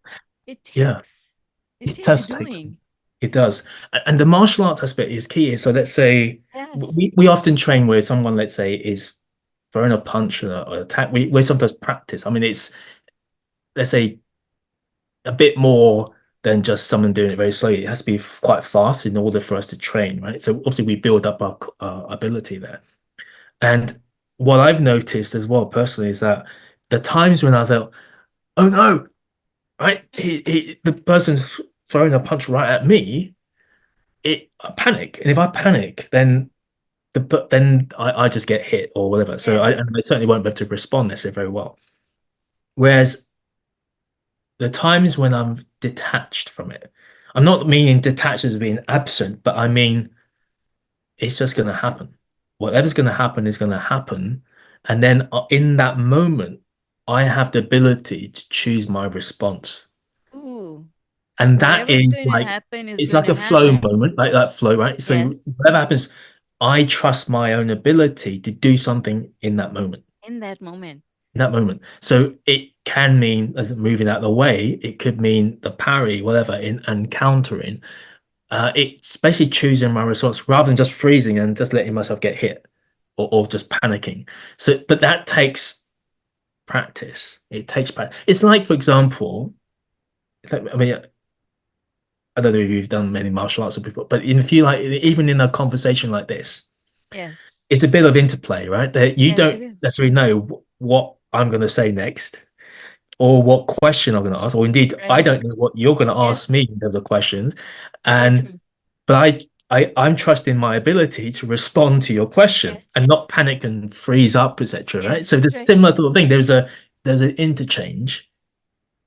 it yeah. takes it It takes does take. doing. It does, and the martial arts aspect is key. So let's say Yes. we often train where someone, let's say, is throwing a punch or attack. We sometimes practice. I mean, it's let's say a bit more than just someone doing it very slowly. It has to be quite fast in order for us to train, right? So obviously we build up our ability there. And what I've noticed as well personally is that the times when I thought, oh no, right, the person's throwing a punch right at me, I panic, and if I panic, then I just get hit or whatever. So Yes. and I certainly won't be able to respond necessarily very well. Whereas the times when I'm detached from it, I'm not meaning detached as being absent, but I mean it's just going to happen. Whatever's going to happen is going to happen. And then in that moment, I have the ability to choose my response. Ooh, And that whatever's is going to like, happen is it's going like to a flow happen. moment, like that flow, right? So Yes. whatever happens, I trust my own ability to do something in that moment. In that moment. In that moment. So it can mean as moving out of the way, it could mean the parry, whatever, in and countering. It's basically choosing my response rather than just freezing and just letting myself get hit or just panicking. So, but that takes practice. It takes practice. It's like, for example, I mean, I don't know if you've done many martial arts before, but if you like, even in a conversation like this, Yes. it's a bit of interplay, right? That you Yes, it don't is. necessarily know what I'm going to say next or what question I'm going to ask, or indeed, I Right. don't know what you're going to ask Yes. me in terms of questions. So And true. but I'm trusting my ability to respond to your question Yes. and not panic and freeze up, etc. Right? Yes, So that's there's right. similar sort of thing. There's an interchange.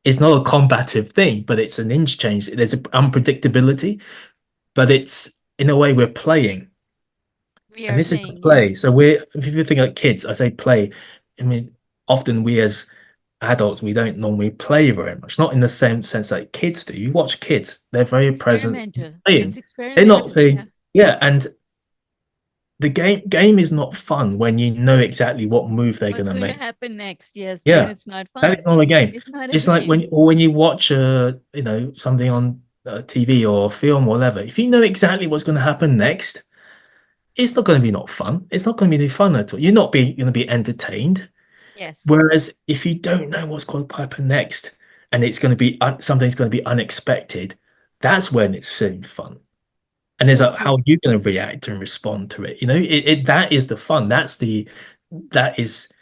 It's not a combative thing, but it's an interchange. There's an unpredictability, but it's in a way we're playing. We And are this is the playing. play. Yes. So we're if you think like kids, I say play. I mean, often we as adults we don't normally play very much. Not in the same sense that kids do. You watch kids, they're very present Experimental. It's playing. They're not experimental. Yeah. saying, yeah, and the game is not fun when you know exactly what move they're What's gonna going to make. happen next? Yes. Then Yeah, it's not that is fun. not a game. It's not a It's like game. when you watch something on TV or film or whatever. If you know exactly what's going to happen next, it's not going to be not fun. It's not going to be any fun at all. You're not being going to be entertained. Yes. Whereas if you don't know what's going to happen next, and it's going to be something's going to be unexpected, that's when it's really fun. And there's So like, how true. are you going to react and respond to it? You know, that is the fun. That is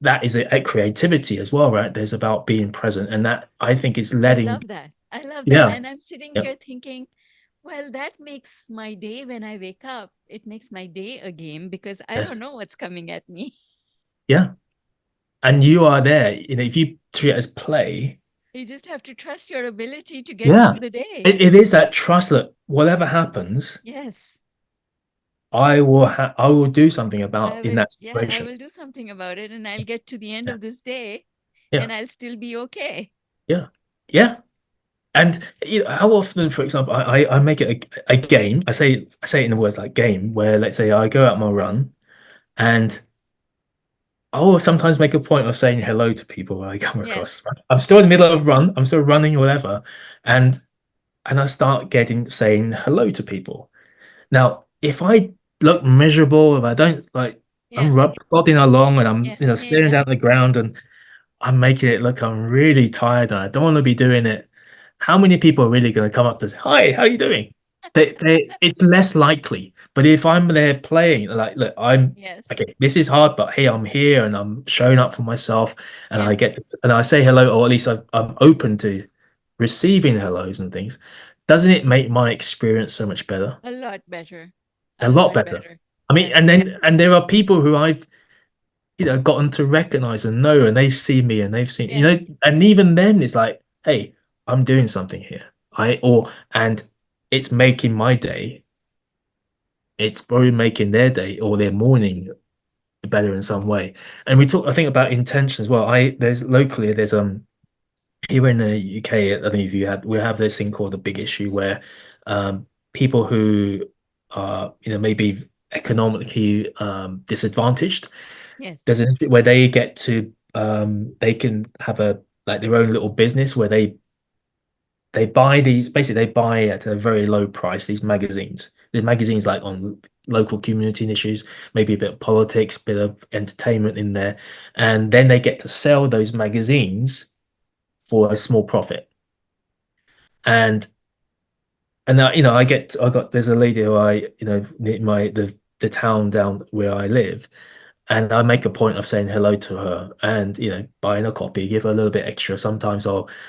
that is a creativity as well, right? There's about being present, and that I think is I letting, love that. I love that. yeah, And I'm sitting yeah, here thinking, well, that makes my day when I wake up. It makes my day a game because I don't yes, know what's coming at me. yeah. And you are there. You know, if you treat it as play, You just have to trust your ability to get yeah, through the day. it is that trust that whatever happens, Yes. I will do something about I in will, that yeah, I situation. will do something about it and I'll get to the end Yeah. of this day Yeah. and I'll still be okay. Yeah. Yeah. And how often, for example, I make it a game. I say it in the words like game, where let's say I go out my run and I will sometimes make a point of saying hello to people I come across. Yes. Right? I'm still in the middle of run, I'm still running or whatever, and and I start getting saying hello to people. Now, if I look miserable, if I don't like, Yeah. I'm plodding along and I'm Yeah. staring Yeah. down at the ground and I'm making it look I'm really tired and I don't want to be doing it. How many people are really going to come up to say, "Hi, how are you doing?" It's less likely. But if I'm there playing, like, look, I'm Yes. okay. This is hard, but hey, I'm here and I'm showing up for myself, and Yeah. I say hello, or at least I'm open to receiving hellos and things. Doesn't it make my experience so much better? A lot better. A A lot lot better. better. I mean, Yes. and there are people who I've gotten to recognize and know, and they see me and they've seen, Yes. and even then it's like, hey, I'm doing something here. And it's making my day, it's probably making their day or their morning better in some way. And we talk, I think, about intention as well. There's here in the UK, I don't know if we have this thing called the big issue where people who are, maybe economically disadvantaged, Yes. there's an issue where they get to they can have a like their own little business where they buy these basically they buy at a very low price these magazines. The magazines like on local community issues, maybe a bit of politics, bit of entertainment in there, and then they get to sell those magazines for a small profit. And now, I got there's a lady who near the town down where I live. And I make a point of saying hello to her and, buying a copy, give her a little bit extra.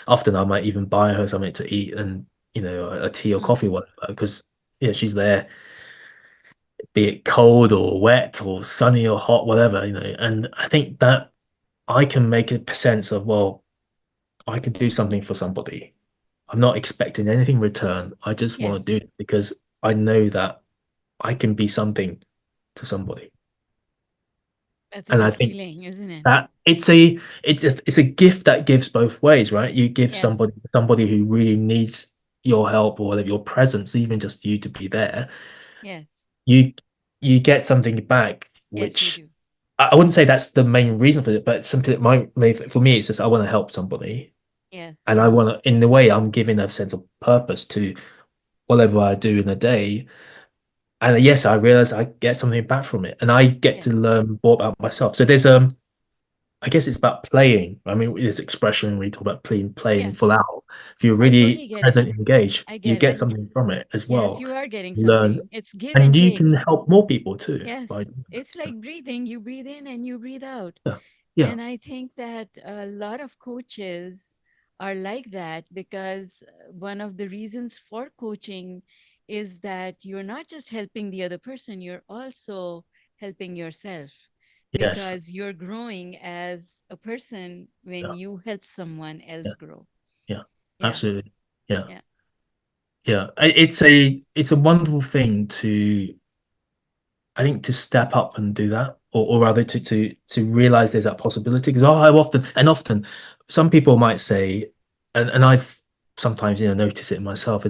Often I might even buy her something to eat and, a tea or Mm. coffee, whatever, because, she's there, be it cold or wet or sunny or hot, whatever, And I think that I can make a sense of, well, I can do something for somebody. I'm not expecting anything in return. I just want Yes. to do it because I know that I can be something to somebody. That's a And I good think feeling, isn't it? that it's a gift that gives both ways, right? You give Yes. somebody who really needs your help or your presence, even just you to be there. Yes. You you get something back, Yes, you which do. I wouldn't say that's the main reason for it, but something that for me, it's just I want to help somebody, Yes. and I want to, in the way, I'm giving a sense of purpose to whatever I do in a day. And yes, I realize I get something back from it, and I get Yes. to learn more about myself. So I guess it's about playing. I mean, this expression we talk about playing Yeah. full out. If you're I really totally get it. present, engaged, I you get get it. something from it as Yes, well. you are getting Learn, something. It's give and and you take. can help more people too. By Yes. It's like breathing. You breathe in and you breathe out. yeah, yeah, And I think that a lot of coaches are like that because one of the reasons for coaching is that you're not just helping the other person, you're also helping yourself yes, because you're growing as a person when yeah, you help someone yeah, else grow. yeah, Yeah. absolutely, yeah, Yeah. yeah. It's a wonderful thing to I think to step up and do that, or rather to realize there's that possibility. Because often some people might say, and I've sometimes notice it myself,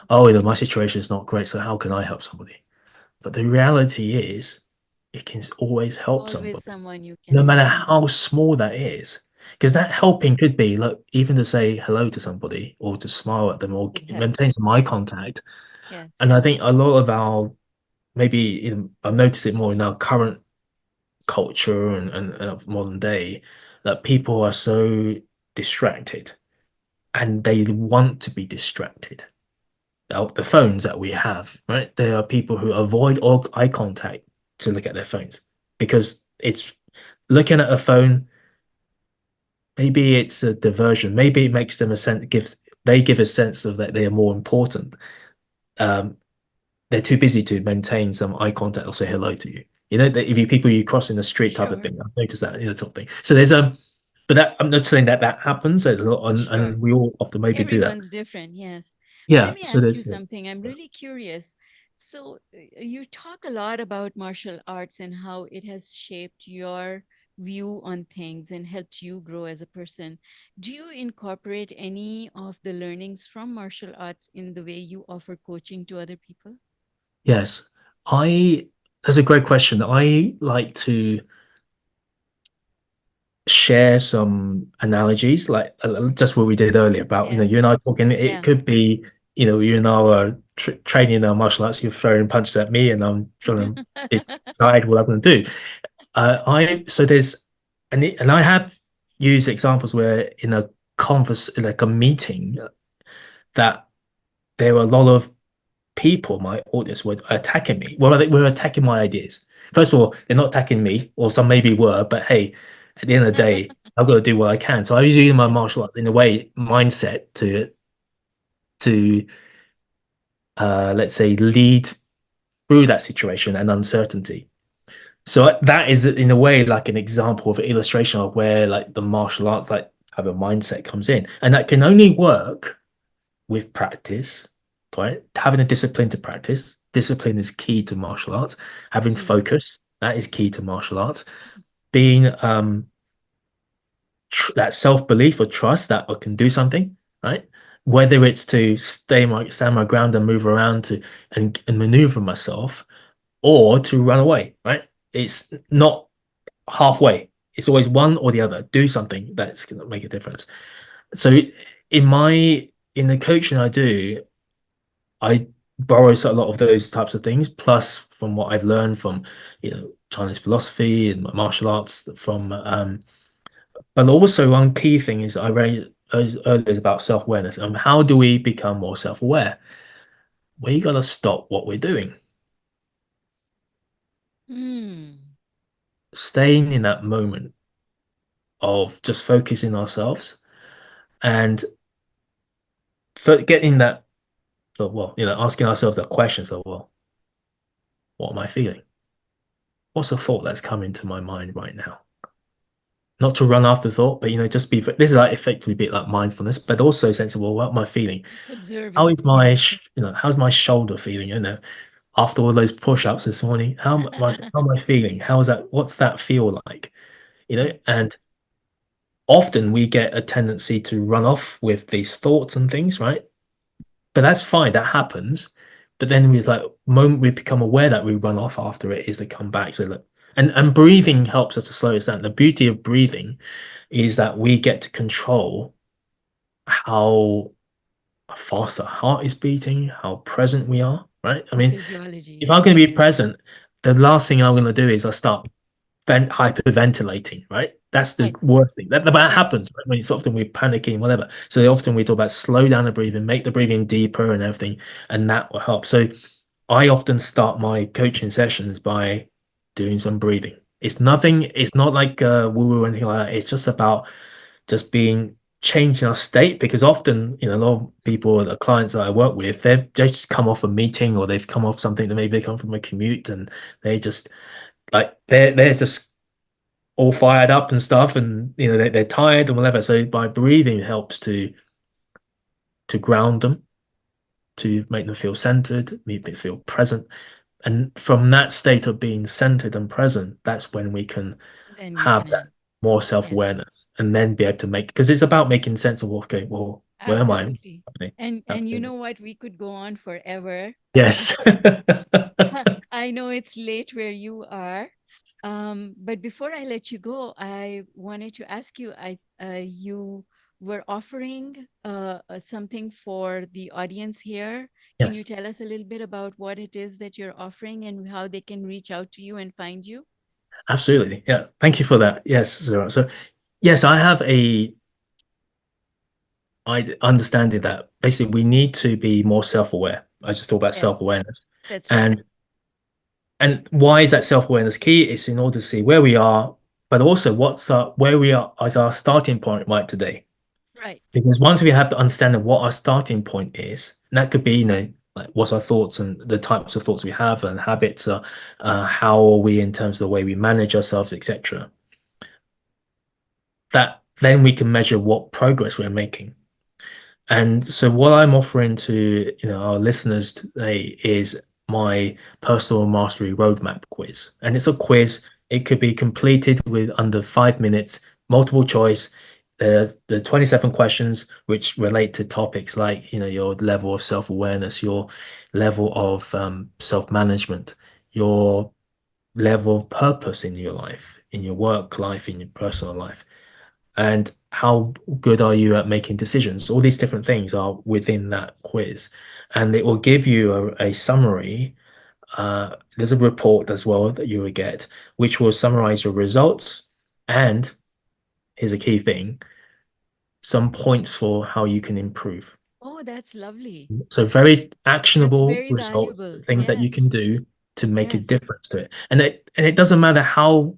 oh, my situation is not great, so how can I help somebody? But the reality is, it can always help Always somebody, someone you can no matter help. how small that is. Because that Yes. helping could be, look, even to say hello to somebody, or to smile at them, or It maintain helps. some eye Yes. contact. Yes. And I think a lot of our maybe I've noticed it more in our current culture and of modern day that people are so distracted and they want to be distracted. The phones that we have, right? There are people who avoid all eye contact to look at their phones because it's looking at a phone. Maybe it's a diversion. Maybe it makes them a sense, gives they give a sense of that they are more important. Um, they're too busy to maintain some eye contact or say hello to you. If you people you cross in the street type of Sure. thing, I've noticed that, sort of thing. So but that I'm not saying that that happens a lot, Sure. and we all often maybe do that. Everyone's different. Yes. But let Yeah. me So ask you there's something. I'm really curious. So, you talk a lot about martial arts and how it has shaped your view on things and helped you grow as a person. Do you incorporate any of the learnings from martial arts in the way you offer coaching to other people? Yes, I. That's a great question. I like to share some analogies, like just what we did earlier about, Yes. you and I talking. It Yeah. could be, you and I are training our martial arts. You're throwing punches at me, and I'm trying to decide what I'm going to do. I so there's and I have used examples where in a converse, like a meeting, that there were a lot of people, my audience, were attacking me. Well, they were attacking my ideas. First of all, they're not attacking me, or some maybe were, but hey, at the end of the day, I've got to do what I can. So I was using my Yes. martial arts in a way mindset to let's say lead through that situation and uncertainty. So that is in a way like an example of an illustration of where like the martial arts like have a mindset comes in. And that can only work with practice, right? Having a discipline to practice. Discipline is key to martial arts. Having Mm. focus, that is key to martial arts. Being that self-belief or trust that I can do something, right? Whether it's to stand my ground and move around and maneuver myself, or to run away, right? It's not halfway. It's always one or the other. Do something that's going to make a difference. So in the coaching I do, I borrow a lot of those types of things, plus from what I've learned from, Chinese philosophy and martial arts from but also one key thing is I raised earlier is about self-awareness. And how do we become more self-aware? We gotta stop what we're doing. Mm. Staying in that moment of just focusing ourselves and for getting that, so well, asking ourselves that question. So, well, what am I feeling? What's a thought that's coming to my mind right now? Not to run after thought, but just be. This is like effectively a bit like mindfulness, but also sensible. What am I feeling? Just How observing. is how's my shoulder feeling? After all those push-ups this morning, how am I feeling? How is that? What's that feel like? Mm. And often we get a tendency to run off with these thoughts and things, right? But that's fine, that happens. But then we like moment we become aware that we run off after it is to come back. So look, and breathing helps us to slow us down. The beauty of breathing is that we get to control how fast our heart is beating, how present we are, right? I The mean, physiology, if I'm going yes. to be present, the last thing I'm going to do is I start hyperventilating, right? That's the Right. worst thing. That Right. happens, right? When it's often we're panicking, whatever. So often we talk about slow down the breathing, make the breathing deeper and everything, and that will help. So I often start my coaching sessions by doing some breathing. It's nothing, it's not like woo-woo or anything like that. It's just about just being changing our state because often, a lot of people, the clients that I work with, they just come off a meeting or they've come off something that maybe they come from a commute and they just like they're just all fired up and stuff and they're tired and whatever. So by breathing helps to ground them, to make them feel centered, make them feel present. And from that state of being centered and present, that's when we can Then we have can, that more yes, self-awareness and then be able to make because it's about making sense of okay, well, where am I? absolutely. And you know what? We could go on forever. Yes. I know it's late where you are. But before I let you go, I wanted to ask you, you were offering something for the audience here. Can you Yes, tell us a little bit about what it is that you're offering and how they can reach out to you and find you? absolutely. Yeah. Thank you for that. Yes, Zara. So yes, I understanding that basically we need to be more self-aware. I just talk about Yes, self-awareness. that's right. And and why is that self-awareness key? It's in order to see where we are, but also where we are as our starting point right today. Right. Because once we have to understand what our starting point is, and that could be, like what's our thoughts and the types of thoughts we have and habits, how are we in terms of the way we manage ourselves, etc. That then we can measure what progress we're making. And so what I'm offering to our listeners today is my personal mastery roadmap quiz. And it's a quiz. It could be completed with under 5 minutes, multiple choice. There's the 27 questions which relate to topics like, your level of self-awareness, your level of self-management, your level of purpose in your life, in your work life, in your personal life, and how good are you at making decisions. All these different things are within that quiz, and it will give you a summary. There's a report as well that you will get, which will summarize your results. And here's a key thing, some points for how you can improve. Oh, that's lovely. So very That's actionable very results, valuable. things that you Yes. can do to make a Yes. difference to it. And it doesn't matter how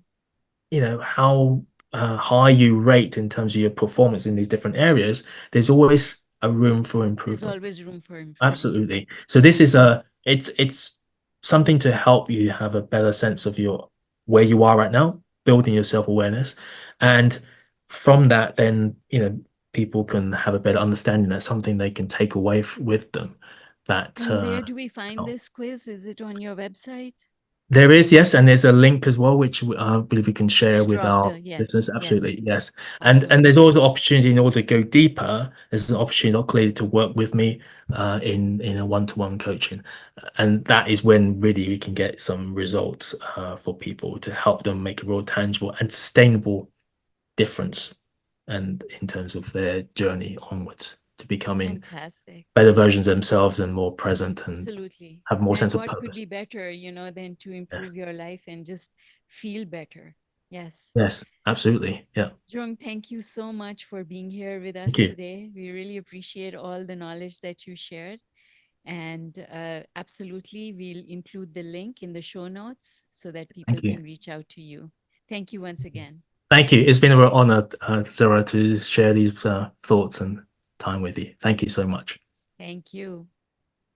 how high you rate in terms of your performance in these different areas, there's always a room for There's improvement. always room for improvement. Absolutely. So this is Yes. it's something to help you have a better sense of your where you are right now, building your self-awareness. And from that, then, people can have a better understanding. That's something they can take away with them. That And where do we find oh, this quiz? Is it on your website? there is, yes, and there's a link as well, which I believe we can share We'll with drop our the, yes, listeners. yes. Absolutely, yes. And Awesome. there's also opportunity in order to go deeper. There's an opportunity, clearly, to work with me in a one-to-one coaching, and that is when really we can get some results for people to help them make a real tangible and sustainable difference, and in terms of their journey onwards to becoming Fantastic. better versions of themselves and more present and Absolutely. have more And sense of what could purpose. be better, than to Yes, improve your life and just feel better? Yes. yes, absolutely, yeah. Jung, thank you so much for being here with Thank us you. today. We really appreciate all the knowledge that you shared. And absolutely, we'll include the link in the show notes so that people Thank you. can reach out to you. Thank you once again. Thank you. It's been a real honor, Zara, to share these thoughts and time with you. Thank you so much. Thank you.